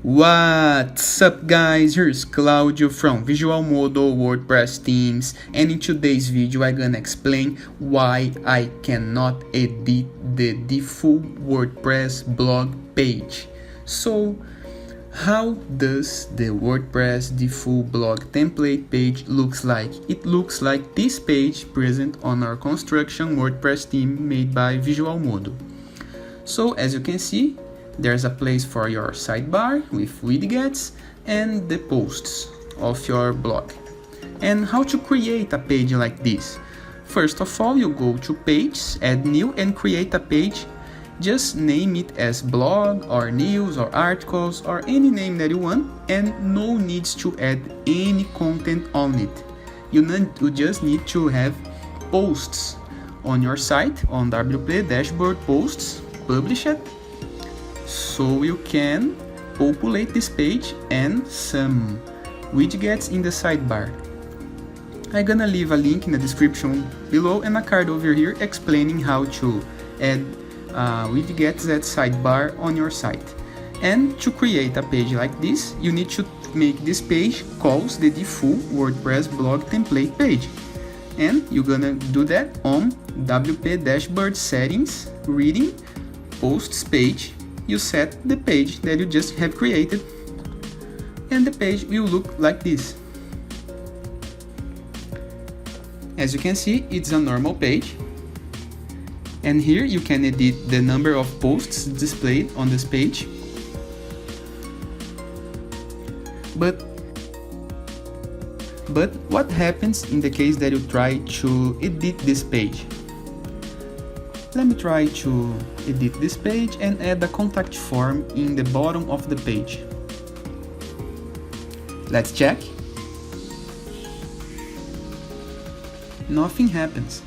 What's up guys, here's Claudio from Visual Model WordPress Themes, and in today's video I'm gonna explain why I cannot edit the default WordPress blog page. So how does the WordPress default blog template page looks like? It looks like this page present on our construction WordPress theme made by Visual Model. So as you can see, there's a place for your sidebar with widgets and the posts of your blog. And how to create a page like this? First of all, you go to Pages, add new and create a page. Just name it as blog or news or articles or any name that you want, and no needs to add any content on it. You just need to have posts on your site on WP dashboard posts, publish it, so you can populate this page and some widgets in the sidebar. I'm gonna leave a link in the description below and a card over here explaining how to add widgets at sidebar on your site. And to create a page like this, you need to make this page calls the default WordPress blog template page. And you're gonna do that on WP dashboard settings, reading, posts page. You set the page that you just have created, and the page will look like this. As you can see, it's a normal page, and here you can edit the number of posts displayed on this page. But what happens in the case that you try to edit this page? Let me try to edit this page and add a contact form in the bottom of the page. Let's check. Nothing happens.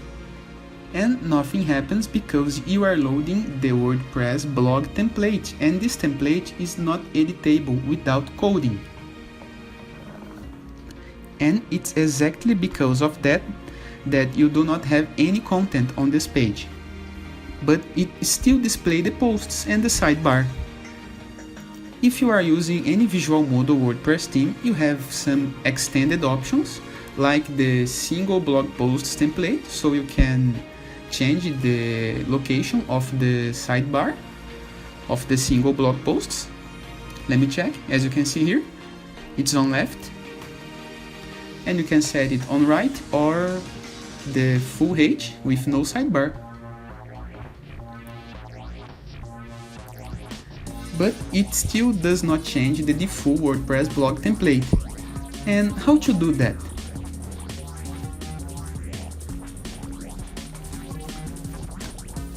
And nothing happens because you are loading the WordPress blog template, and this template is not editable without coding. And it's exactly because of that you do not have any content on this page. But it still displays the posts and the sidebar. If you are using any Visual Model WordPress theme, you have some extended options like the single blog posts template, so you can change the location of the sidebar of the single blog posts. Let me check. As you can see here, it's on left, and you can set it on right or the full H with no sidebar. But it still does not change the default WordPress blog template. And how to do that?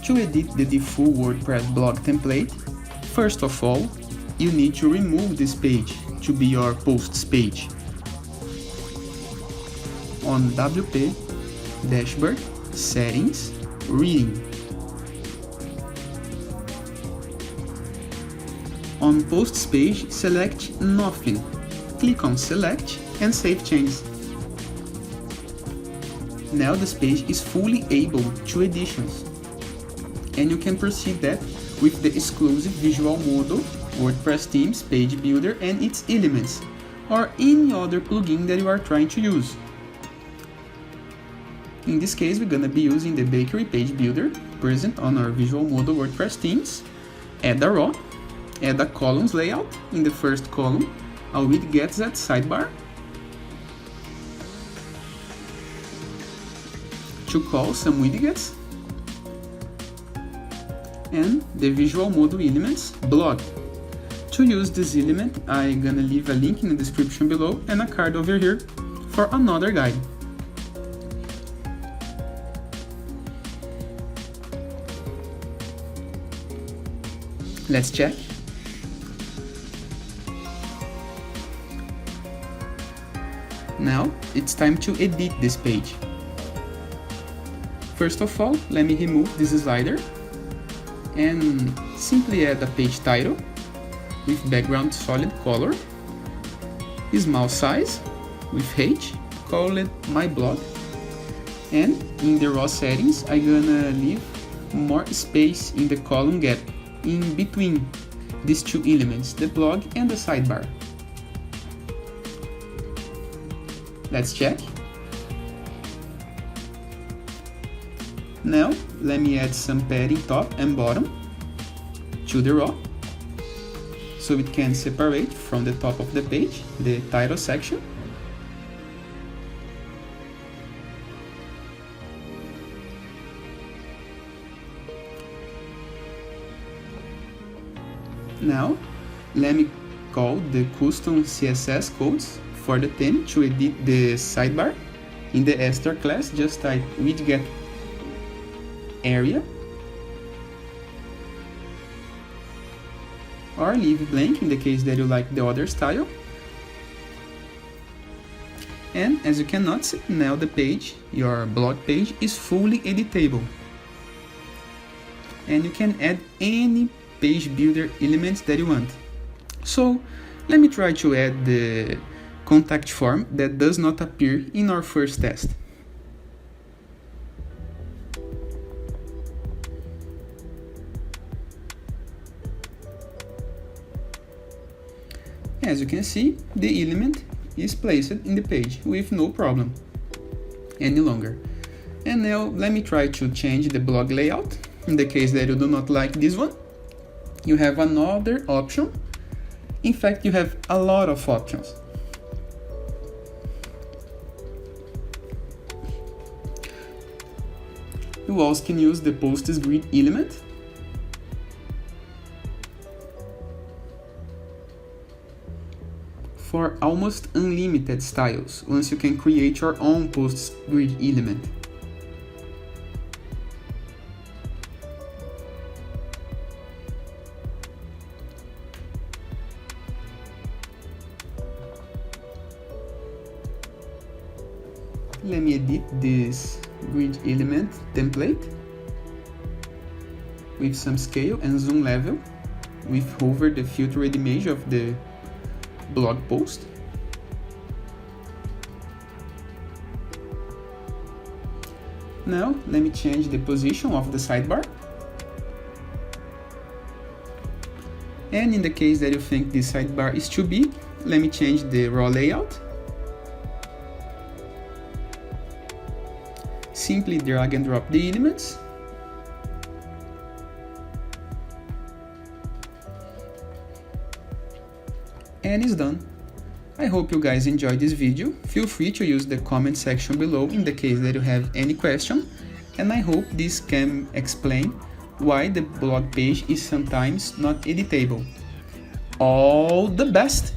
To edit the default WordPress blog template, first of all, you need to remove this page to be your posts page. On WP dashboard, settings, reading. On posts page, select nothing. Click on select and save changes. Now this page is fully able to editions, and you can proceed that with the exclusive Visual Model WordPress themes page builder and its elements, or any other plugin that you are trying to use. In this case, we're gonna be using the bakery page builder present on our Visual Model WordPress themes. Add a row. Add a columns layout. In the first column, a widgets at sidebar. To call some widgets. And the Visual Model elements blog. To use this element, I'm gonna leave a link in the description below and a card over here for another guide. Let's check. Now it's time to edit this page. First of all, let me remove this slider and simply add a page title with background solid color, small size with H, call it my blog, and in the raw settings I'm gonna leave more space in the column gap in between these two elements, the blog and the sidebar. Let's check. Now, let me add some padding top and bottom to the raw, so it can separate from the top of the page, the title section. Now, let me call the custom CSS codes for the theme to edit the sidebar. In the Esther class, just type widget area, or leave blank in the case that you like the other style. And as you can notice, now the page, your blog page, is fully editable. And you can add any page builder elements that you want. So let me try to add the contact form that does not appear in our first test. As you can see, the element is placed in the page with no problem any longer. And now let me try to change the blog layout. In the case that you do not like this one, you have another option. In fact, you have a lot of options. You also can use the posts grid element. For almost unlimited styles, once you can create your own posts grid element. Let me edit this grid element template with some scale and zoom level with hover the filtered image of the blog post. Now let me change the position of the sidebar. And in the case that you think this sidebar is too big, let me change the raw layout. Simply drag and drop the elements. And it's done. I hope you guys enjoyed this video. Feel free to use the comment section below in the case that you have any question. And I hope this can explain why the blog page is sometimes not editable. All the best!